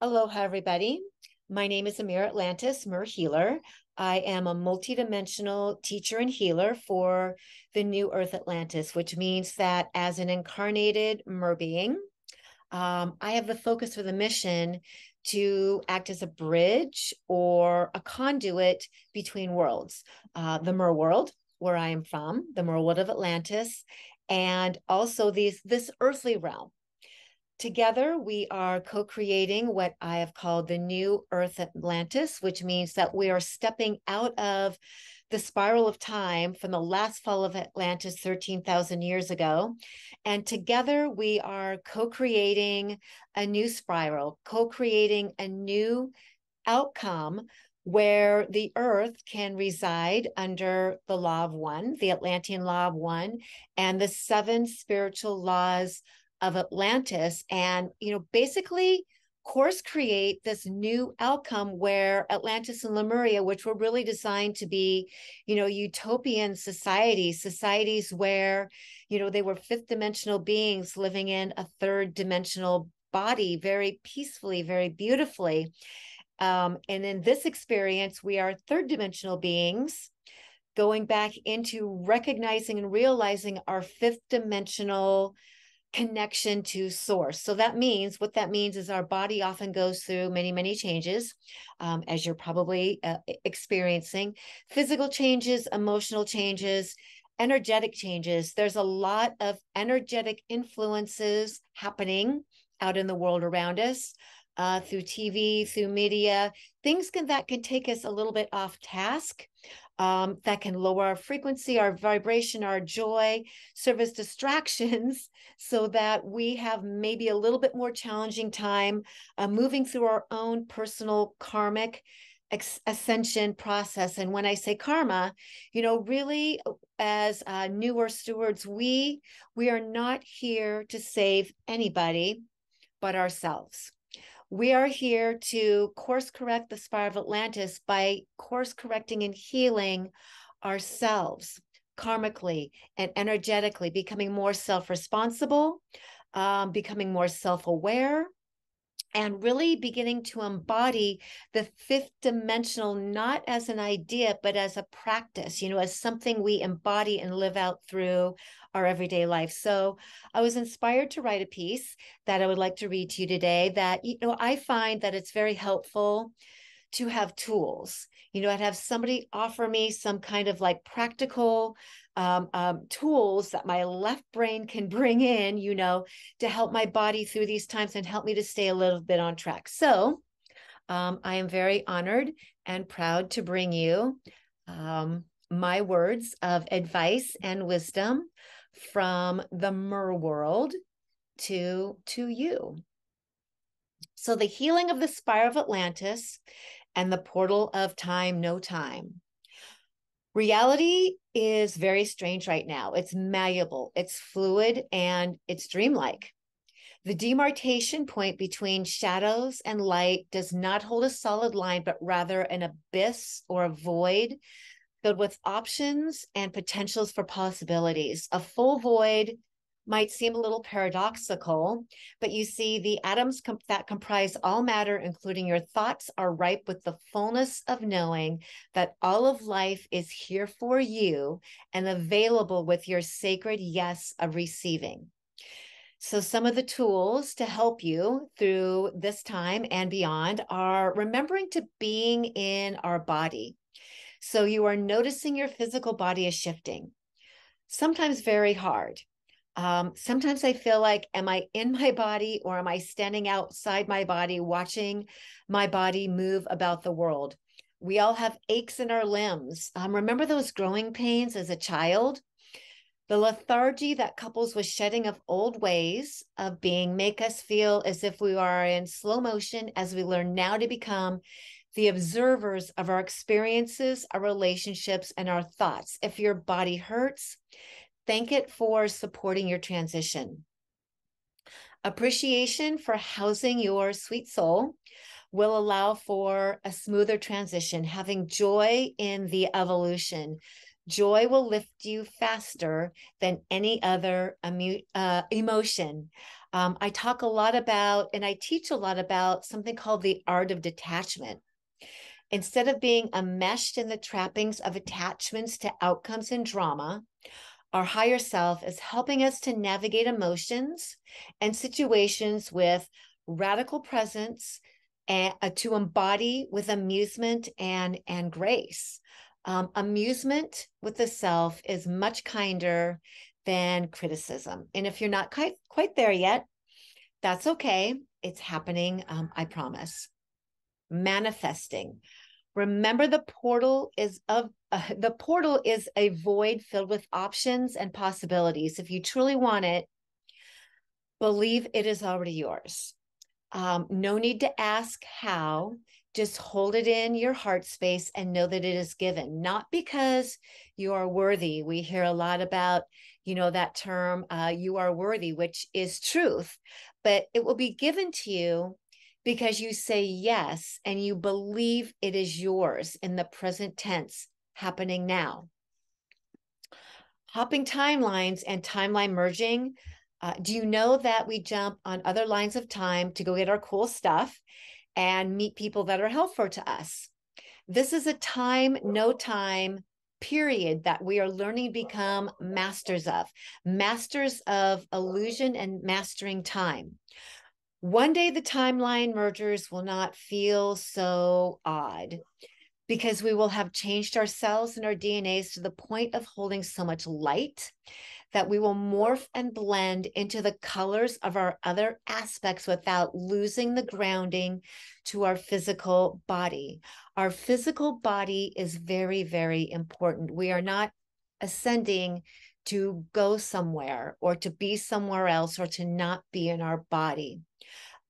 Aloha, everybody. My name is Ameera Atlantis, Mer Healer. I am a multidimensional teacher and healer for the new Earth Atlantis, which means that as an incarnated Mer being, I have the focus for the mission to act as a bridge or a conduit between worlds. The Mer world, where I am from, the Mer world of Atlantis, and also this earthly realm. Together, we are co-creating what I have called the new Earth Atlantis, which means that we are stepping out of the spiral of time from the last fall of Atlantis 13,000 years ago. And together, we are co-creating a new spiral, co-creating a new outcome where the Earth can reside under the law of one, the Atlantean law of one, and the seven spiritual laws of Atlantis, and basically course create this new outcome where Atlantis and Lemuria, which were really designed to be utopian societies where they were fifth dimensional beings living in a third dimensional body very peacefully, very beautifully. And in this experience, we are third dimensional beings going back into recognizing and realizing our fifth dimensional connection to source. So what that means is our body often goes through many, many changes, as you're probably experiencing, physical changes, emotional changes, energetic changes. There's a lot of energetic influences happening out in the world around us, through TV, through media, things that can take us a little bit off task. That can lower our frequency, our vibration, our joy, serve as distractions so that we have maybe a little bit more challenging time moving through our own personal karmic ascension process. And when I say karma, really as newer stewards, we are not here to save anybody but ourselves. We are here to course correct the Spiral of Atlantis by course correcting and healing ourselves karmically and energetically, becoming more self-responsible, becoming more self-aware, and really beginning to embody the fifth dimensional, not as an idea, but as a practice, as something we embody and live out through our everyday life. So I was inspired to write a piece that I would like to read to you today that, I find that it's very helpful to have tools, I'd have somebody offer me some kind of like practical tools that my left brain can bring in, to help my body through these times and help me to stay a little bit on track. So I am very honored and proud to bring you my words of advice and wisdom from the Mer world to you. So the healing of the Spiral of Atlantis and the portal of time, no time. Reality is very strange right now. It's malleable, it's fluid, and it's dreamlike. The demarcation point between shadows and light does not hold a solid line, but rather an abyss or a void filled with options and potentials for possibilities. A full void might seem a little paradoxical, but you see the atoms that comprise all matter, including your thoughts, are ripe with the fullness of knowing that all of life is here for you and available with your sacred yes of receiving. So some of the tools to help you through this time and beyond are remembering to being in our body. So you are noticing your physical body is shifting, sometimes very hard. Sometimes I feel like, am I in my body or am I standing outside my body, watching my body move about the world? We all have aches in our limbs. Remember those growing pains as a child? The lethargy that couples with shedding of old ways of being make us feel as if we are in slow motion as we learn now to become the observers of our experiences, our relationships, and our thoughts. If your body hurts, thank it for supporting your transition. Appreciation for housing your sweet soul will allow for a smoother transition, having joy in the evolution, Joy will lift you faster than any other emotion. I talk a lot about, and I teach a lot about something called the art of detachment. Instead of being enmeshed in the trappings of attachments to outcomes and drama, our higher self is helping us to navigate emotions and situations with radical presence and to embody with amusement and grace. Amusement with the self is much kinder than criticism. And if you're not quite there yet, that's okay. It's happening, I promise. Manifesting. Remember, the portal is a void filled with options and possibilities. If you truly want it, believe it is already yours. No need to ask how. Just hold it in your heart space and know that it is given, not because you are worthy. We hear a lot about, that term, you are worthy, which is truth, but it will be given to you because you say yes and you believe it is yours in the present tense happening now. Hopping timelines and timeline merging. Do you know that we jump on other lines of time to go get our cool stuff and meet people that are helpful to us? This is a time, no time period that we are learning to become masters of illusion and mastering time. One day the timeline mergers will not feel so odd because we will have changed ourselves and our DNAs to the point of holding so much light that we will morph and blend into the colors of our other aspects without losing the grounding to our physical body. Our physical body is very, very important. We are not ascending to go somewhere or to be somewhere else or to not be in our body.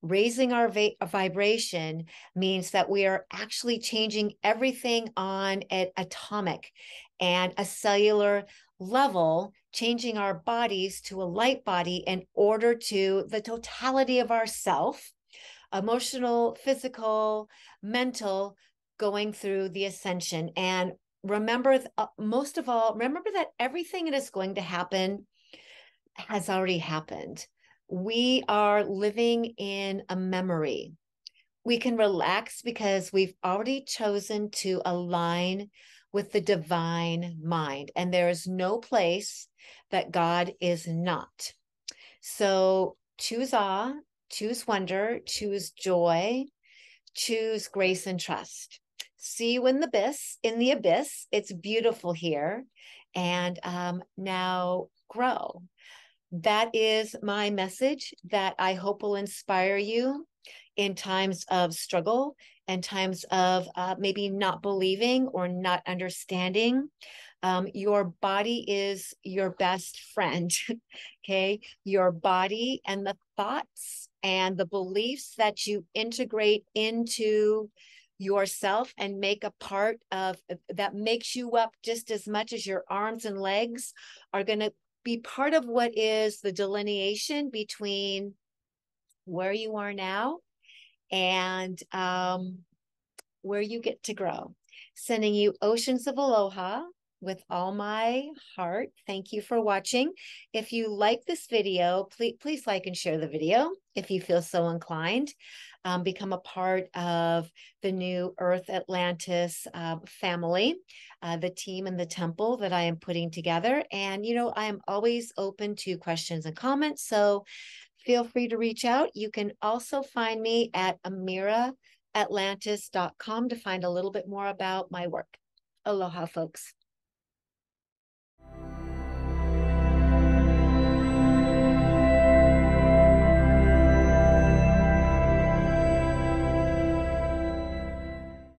Raising our vibration means that we are actually changing everything on an atomic and a cellular level, changing our bodies to a light body in order to the totality of ourself, emotional, physical, mental, going through the ascension. And remember, most of all, remember that everything that is going to happen has already happened. We are living in a memory. We can relax because we've already chosen to align with the divine mind, and there is no place that God is not. So choose awe, choose wonder, choose joy, choose grace and trust. See you in the abyss. It's beautiful here, and now grow. That is my message that I hope will inspire you in times of struggle and times of maybe not believing or not understanding. Your body is your best friend, okay? Your body and the thoughts and the beliefs that you integrate into yourself and make a part of that makes you up just as much as your arms and legs are going to be part of what is the delineation between where you are now and where you get to grow. Sending you oceans of aloha with all my heart. Thank you for watching. If you like this video, please like and share the video if you feel so inclined. Become a part of the new Earth Atlantis family, the team and the temple that I am putting together. And, I am always open to questions and comments. So feel free to reach out. You can also find me at ameeraatlantis.com to find a little bit more about my work. Aloha, folks.